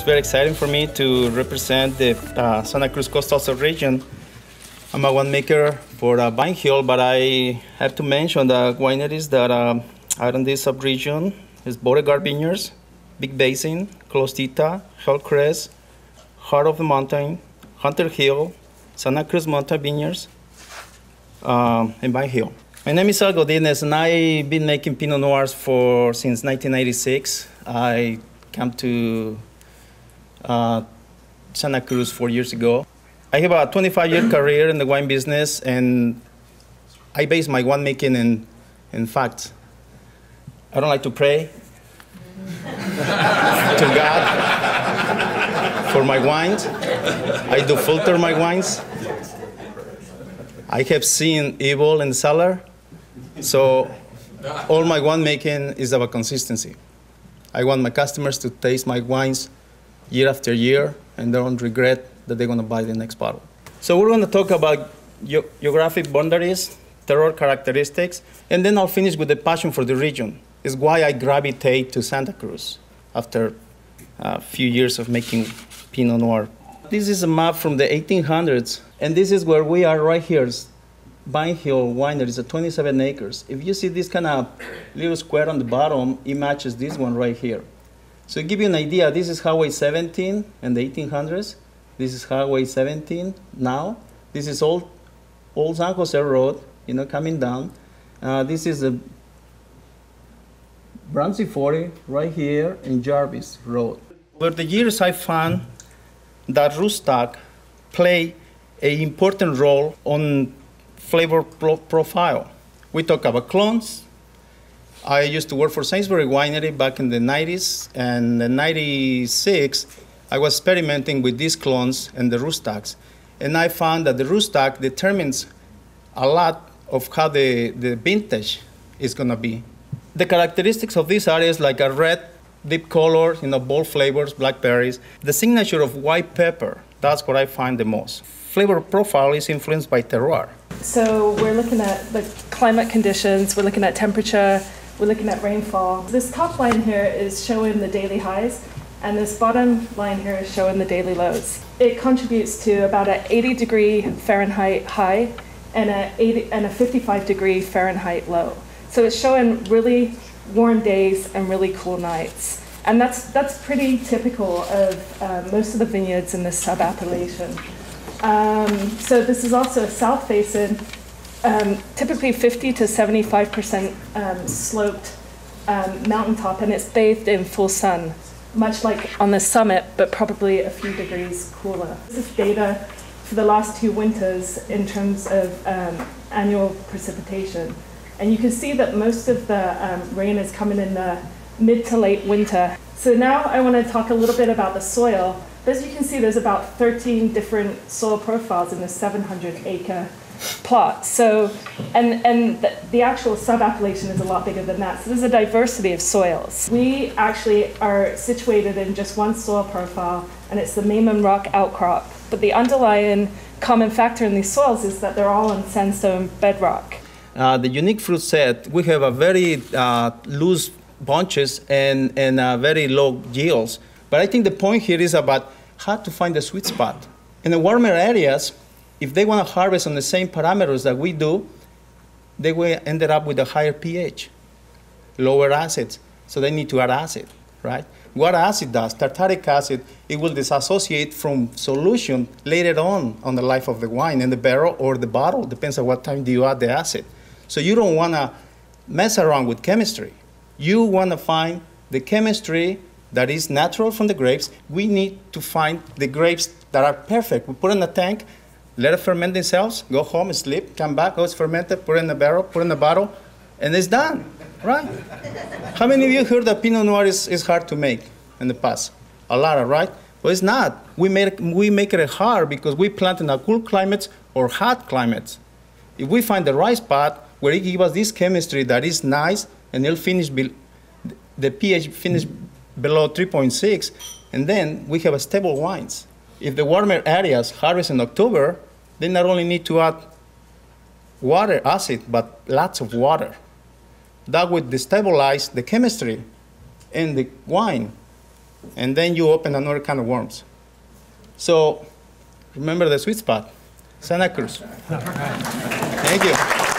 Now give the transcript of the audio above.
It's very exciting for me to represent the Santa Cruz Coastal region. I'm a winemaker for Vine Hill, but I have to mention the wineries that are in this subregion is Beauregard Vineyards, Big Basin, Clostita, Cruz, Heart of the Mountain, Hunter Hill, Santa Cruz Mountain Vineyards, and Vine Hill. My name is Godinez, and I've been making Pinot Noirs since 1996. I came to Santa Cruz 4 years ago. I have a 25-year career in the wine business, and I base my winemaking in facts. I don't like to pray to God for my wines. I do filter my wines. I have seen evil in the cellar, so all my winemaking is about consistency. I want my customers to taste my wines year after year and don't regret that they're going to buy the next bottle. So we're going to talk about geographic boundaries, terroir characteristics, and then I'll finish with the passion for the region. It's why I gravitate to Santa Cruz after a few years of making Pinot Noir. This is a map from the 1800s, and this is where we are right here. Vine Hill Winery is 27 acres. If you see this kind of little square on the bottom, it matches this one right here. So to give you an idea, this is Highway 17 in the 1800s. This is Highway 17 now. This is old San Jose Road, coming down. This is a Ramsey 40 right here in Jarvis Road. Over the years, I found that rootstock play an important role on flavor profile. We talk about clones. I used to work for Sainsbury Winery back in the 90s, and in 96, I was experimenting with these clones and the rootstocks. And I found that the rootstock determines a lot of how the vintage is going to be. The characteristics of these areas, like a red, deep color, bold flavors, blackberries. The signature of white pepper, that's what I find the most. Flavor profile is influenced by terroir. So we're looking at the climate conditions, we're looking at temperature, we're looking at rainfall. This top line here is showing the daily highs, and this bottom line here is showing the daily lows. It contributes to about an 80-degree Fahrenheit high and a 55-degree Fahrenheit low. So it's showing really warm days and really cool nights. And that's pretty typical of most of the vineyards in this sub-appellation. So this is also a south-facing, typically 50 to 75% sloped mountaintop, and it's bathed in full sun, much like on the summit, but probably a few degrees cooler. This is data for the last 2 winters in terms of annual precipitation. And you can see that most of the rain is coming in the mid to late winter. So now I want to talk a little bit about the soil. As you can see, there's about 13 different soil profiles in this 700-acre plot. So, and the actual sub-appellation is a lot bigger than that. So there's a diversity of soils. We actually are situated in just one soil profile, and it's the Mayman rock outcrop. But the underlying common factor in these soils is that they're all in sandstone bedrock. The unique fruit set, we have a very loose bunches and very low yields. But I think the point here is about how to find the sweet spot. In the warmer areas, if they want to harvest on the same parameters that we do, they will end up with a higher pH, lower acids. So they need to add acid, right? What acid does, tartaric acid, it will disassociate from solution later on the life of the wine in the barrel or the bottle, depends on what time do you add the acid. So you don't want to mess around with chemistry. You want to find the chemistry that is natural from the grapes. We need to find the grapes that are perfect. We put in a tank, let it ferment themselves, go home, sleep, come back, oh, it's fermented, put it in the barrel, put it in the bottle, and it's done, right? How many of you heard that Pinot Noir is hard to make in the past? A lot, right? Well, it's not. We make it hard because we plant in a cool climates or hot climates. If we find the right spot where it gives us this chemistry that is nice, and it'll finish, the pH finish below 3.6, and then we have a stable wines. If the warmer areas harvest in October, they not only need to add water, acid, but lots of water. That would destabilize the chemistry in the wine And then you open another can of worms. So remember the sweet spot, Santa Cruz. Thank you.